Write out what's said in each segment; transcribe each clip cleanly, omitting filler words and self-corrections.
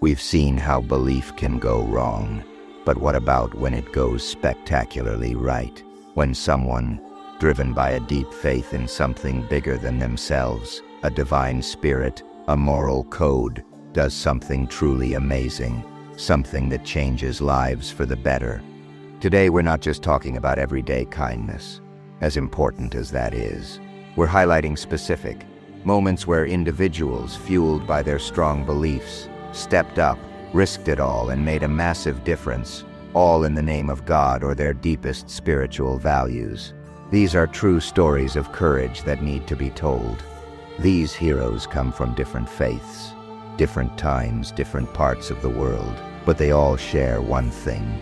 We've seen how belief can go wrong, but what about when it goes spectacularly right? When someone, driven by a deep faith in something bigger than themselves, a divine spirit, a moral code, does something truly amazing, something that changes lives for the better. Today, we're not just talking about everyday kindness, as important as that is. We're highlighting specific moments where individuals, fueled by their strong beliefs, stepped up, risked it all, and made a massive difference, all in the name of God or their deepest spiritual values. These are true stories of courage that need to be told. These heroes come from different faiths, different times, different parts of the world, but they all share one thing: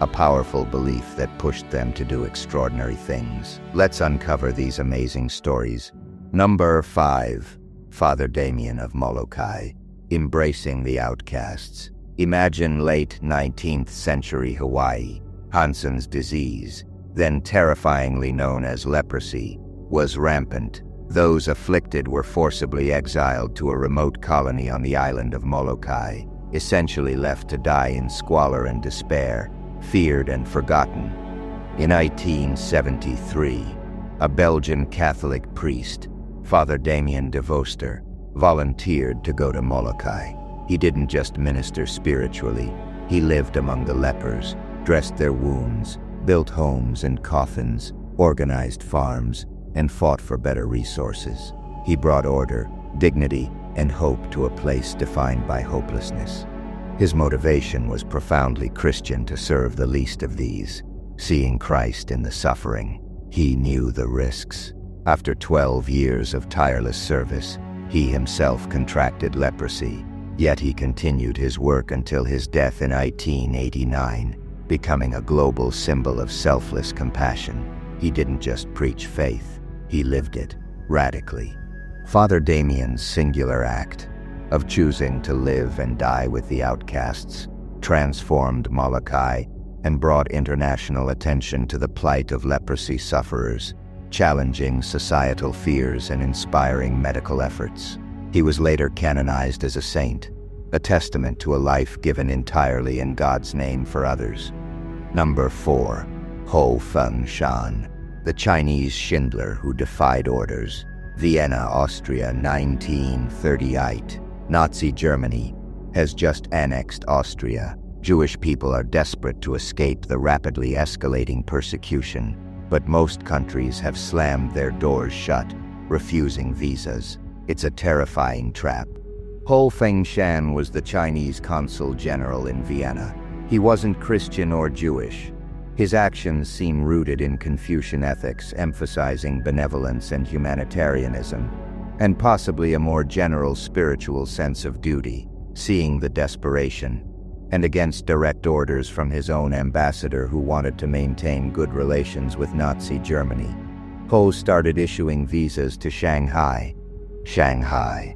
a powerful belief that pushed them to do extraordinary things. Let's uncover these amazing stories. Number 5. Father Damien of Molokai, embracing the outcasts. Imagine late 19th century Hawaii. Hansen's disease, then terrifyingly known as leprosy, was rampant. Those afflicted were forcibly exiled to a remote colony on the island of Molokai, essentially left to die in squalor and despair, feared and forgotten. In 1873, a Belgian Catholic priest, Father Damien de Voster, volunteered to go to Molokai. He didn't just minister spiritually, he lived among the lepers, dressed their wounds, built homes and coffins, organized farms, and fought for better resources. He brought order, dignity, and hope to a place defined by hopelessness. His motivation was profoundly Christian: to serve the least of these, seeing Christ in the suffering. He knew the risks. After 12 years of tireless service, he himself contracted leprosy, yet he continued his work until his death in 1889, becoming a global symbol of selfless compassion. He didn't just preach faith, he lived it, radically. Father Damien's singular act of choosing to live and die with the outcasts transformed Molokai and brought international attention to the plight of leprosy sufferers, challenging societal fears and inspiring medical efforts. He was later canonized as a saint, a testament to a life given entirely in God's name for others. Number 4. Ho Feng Shan, the Chinese Schindler who defied orders. Vienna, Austria, 1938. Nazi Germany has just annexed Austria. Jewish people are desperate to escape the rapidly escalating persecution, but most countries have slammed their doors shut, refusing visas. It's a terrifying trap. Ho Feng Shan was the Chinese consul general in Vienna. He wasn't Christian or Jewish. His actions seem rooted in Confucian ethics, emphasizing benevolence and humanitarianism, and possibly a more general spiritual sense of duty, seeing the desperation, and against direct orders from his own ambassador who wanted to maintain good relations with Nazi Germany. Ho started issuing visas to Shanghai. Shanghai,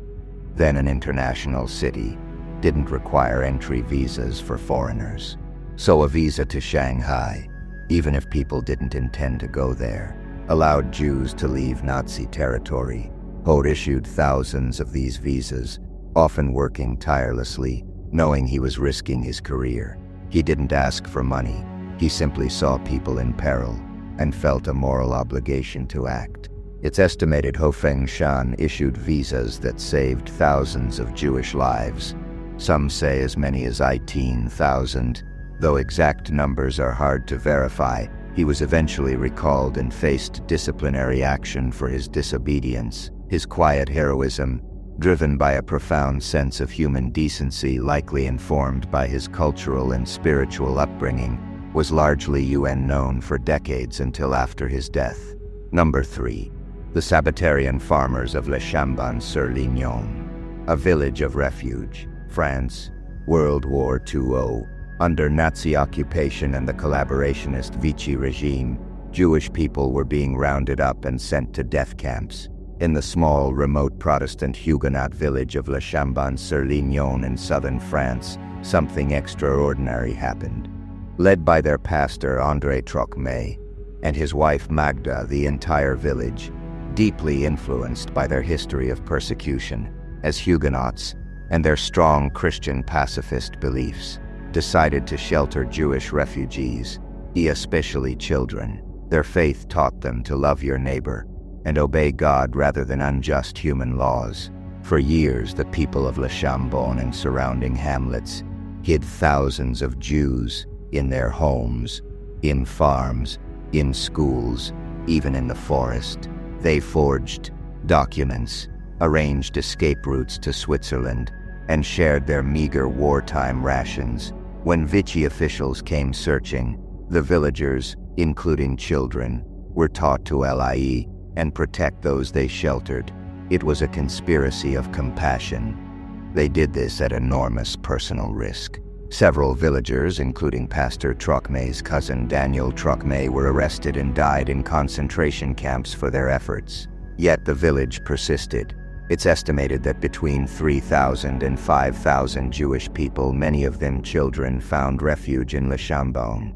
then an international city, didn't require entry visas for foreigners. So a visa to Shanghai, even if people didn't intend to go there, allowed Jews to leave Nazi territory. Ho issued thousands of these visas, often working tirelessly, knowing he was risking his career. He didn't ask for money. He simply saw people in peril and felt a moral obligation to act. It's estimated Ho Feng Shan issued visas that saved thousands of Jewish lives. Some say as many as 18,000. Though exact numbers are hard to verify, he was eventually recalled and faced disciplinary action for his disobedience. His quiet heroism, driven by a profound sense of human decency likely informed by his cultural and spiritual upbringing, was largely unknown for decades until after his death. Number 3. The Sabbatarian farmers of Le Chambon-sur-Lignon, a village of refuge, France, World War II. Under Nazi occupation and the collaborationist Vichy regime, Jewish people were being rounded up and sent to death camps. In the small, remote Protestant Huguenot village of Le Chambon-sur-Lignon in southern France, something extraordinary happened. Led by their pastor André Trocmé and his wife Magda, the entire village, deeply influenced by their history of persecution as Huguenots, and their strong Christian pacifist beliefs, decided to shelter Jewish refugees, especially children. Their faith taught them to love your neighbor and obey God rather than unjust human laws. For years, the people of Le Chambon and surrounding hamlets hid thousands of Jews in their homes, in farms, in schools, even in the forest. They forged documents, arranged escape routes to Switzerland, and shared their meager wartime rations. When Vichy officials came searching, the villagers, including children, were taught to lie and protect those they sheltered. It was a conspiracy of compassion. They did this at enormous personal risk. Several villagers, including Pastor Trocmé's cousin Daniel Trocmé, were arrested and died in concentration camps for their efforts. Yet the village persisted. It's estimated that between 3,000 and 5,000 Jewish people, many of them children, found refuge in Le Chambon.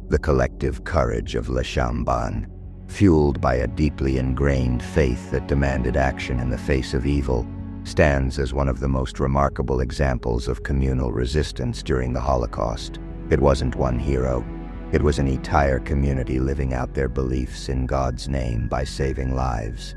The collective courage of Le Chambon, fueled by a deeply ingrained faith that demanded action in the face of evil, stands as one of the most remarkable examples of communal resistance during the Holocaust. It wasn't one hero. It was an entire community living out their beliefs in God's name by saving lives.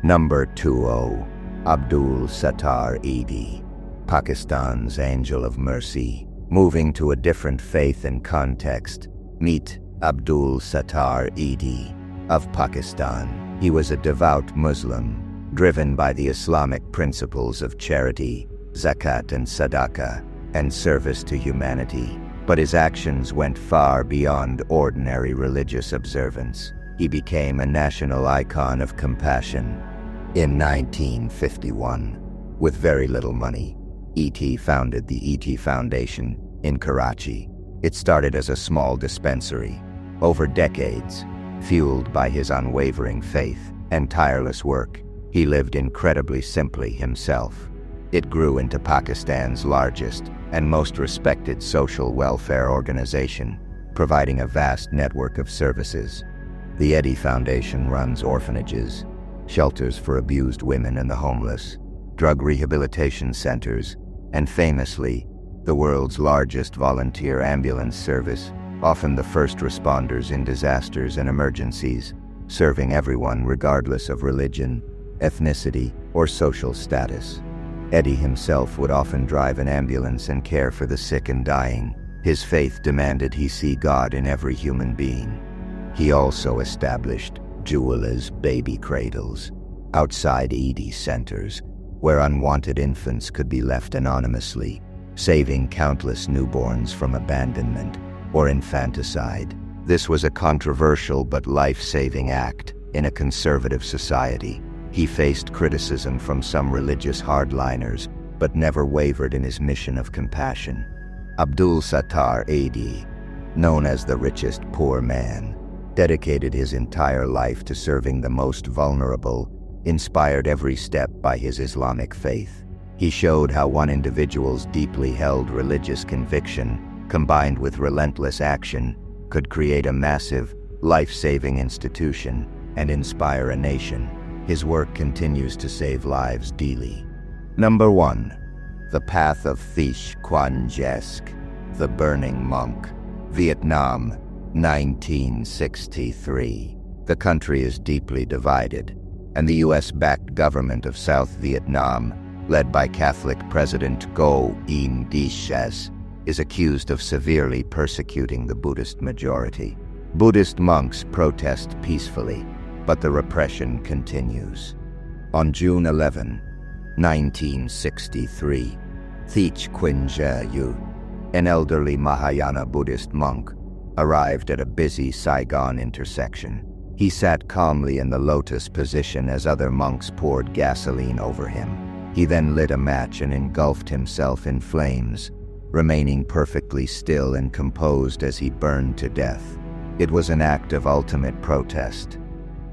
Number 20. Abdul Sattar Edhi, Pakistan's Angel of Mercy. Moving to a different faith and context, meet Abdul Sattar Edhi of Pakistan. He was a devout Muslim, driven by the Islamic principles of charity, zakat and sadaqah, and service to humanity. But his actions went far beyond ordinary religious observance. He became a national icon of compassion. In 1951, with very little money, E.T. founded the E.T. Foundation in Karachi. It started as a small dispensary. Over decades, fueled by his unwavering faith and tireless work, he lived incredibly simply himself. It grew into Pakistan's largest and most respected social welfare organization, providing a vast network of services. The Edhi Foundation runs orphanages, shelters for abused women and the homeless, drug rehabilitation centers, and famously, the world's largest volunteer ambulance service, often the first responders in disasters and emergencies, serving everyone regardless of religion, ethnicity, or social status. Edhi himself would often drive an ambulance and care for the sick and dying. His faith demanded he see God in every human being. He also established Jewelers' baby cradles outside Edhi centers, where unwanted infants could be left anonymously, saving countless newborns from abandonment or infanticide. This was a controversial but life-saving act in a conservative society. He faced criticism from some religious hardliners, but never wavered in his mission of compassion. Abdul Sattar Edhi, known as the richest poor man, dedicated his entire life to serving the most vulnerable, inspired every step by his Islamic faith. He showed how one individual's deeply held religious conviction, combined with relentless action, could create a massive, life-saving institution and inspire a nation. His work continues to save lives daily. Number 1. The Path of Thích Quảng Đức, The Burning Monk, Vietnam, 1963. The country is deeply divided, and the US-backed government of South Vietnam, led by Catholic President Ngo Dinh Dix, is accused of severely persecuting the Buddhist majority. Buddhist monks protest peacefully, but the repression continues. On June 11, 1963, Thích Quảng Đức, an elderly Mahayana Buddhist monk, arrived at a busy Saigon intersection. He sat calmly in the lotus position as other monks poured gasoline over him. He then lit a match and engulfed himself in flames, remaining perfectly still and composed as he burned to death. It was an act of ultimate protest.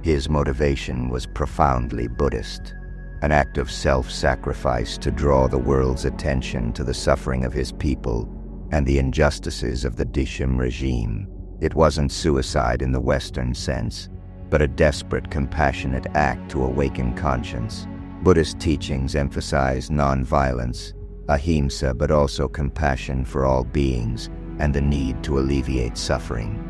His motivation was profoundly Buddhist, an act of self-sacrifice to draw the world's attention to the suffering of his people and the injustices of the Dixim regime. It wasn't suicide in the Western sense, but a desperate, compassionate act to awaken conscience. Buddhist teachings emphasize non-violence, ahimsa, but also compassion for all beings and the need to alleviate suffering.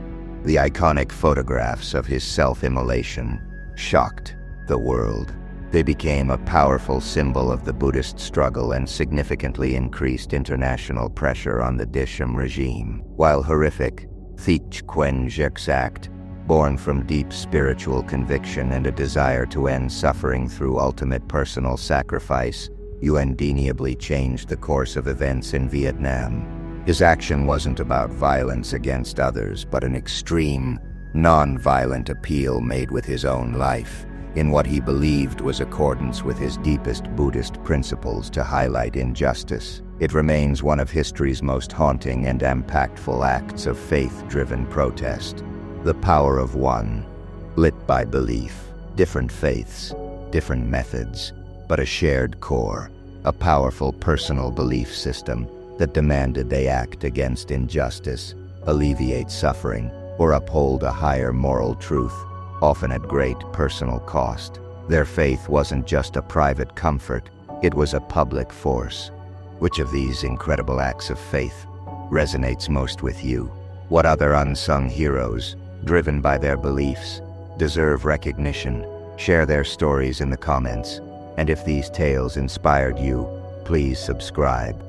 The iconic photographs of his self-immolation shocked the world. They became a powerful symbol of the Buddhist struggle and significantly increased international pressure on the Disham regime. While horrific, Thích Quảng Dück's act, born from deep spiritual conviction and a desire to end suffering through ultimate personal sacrifice, undeniably changed the course of events in Vietnam. His action wasn't about violence against others, but an extreme, non-violent appeal made with his own life, in what he believed was accordance with his deepest Buddhist principles to highlight injustice. It remains one of history's most haunting and impactful acts of faith-driven protest. The power of one, lit by belief, different faiths, different methods, but a shared core, a powerful personal belief system that demanded they act against injustice, alleviate suffering, or uphold a higher moral truth, often at great personal cost. Their faith wasn't just a private comfort, it was a public force. Which of these incredible acts of faith resonates most with you? What other unsung heroes, driven by their beliefs, deserve recognition? Share their stories in the comments, and if these tales inspired you, please subscribe.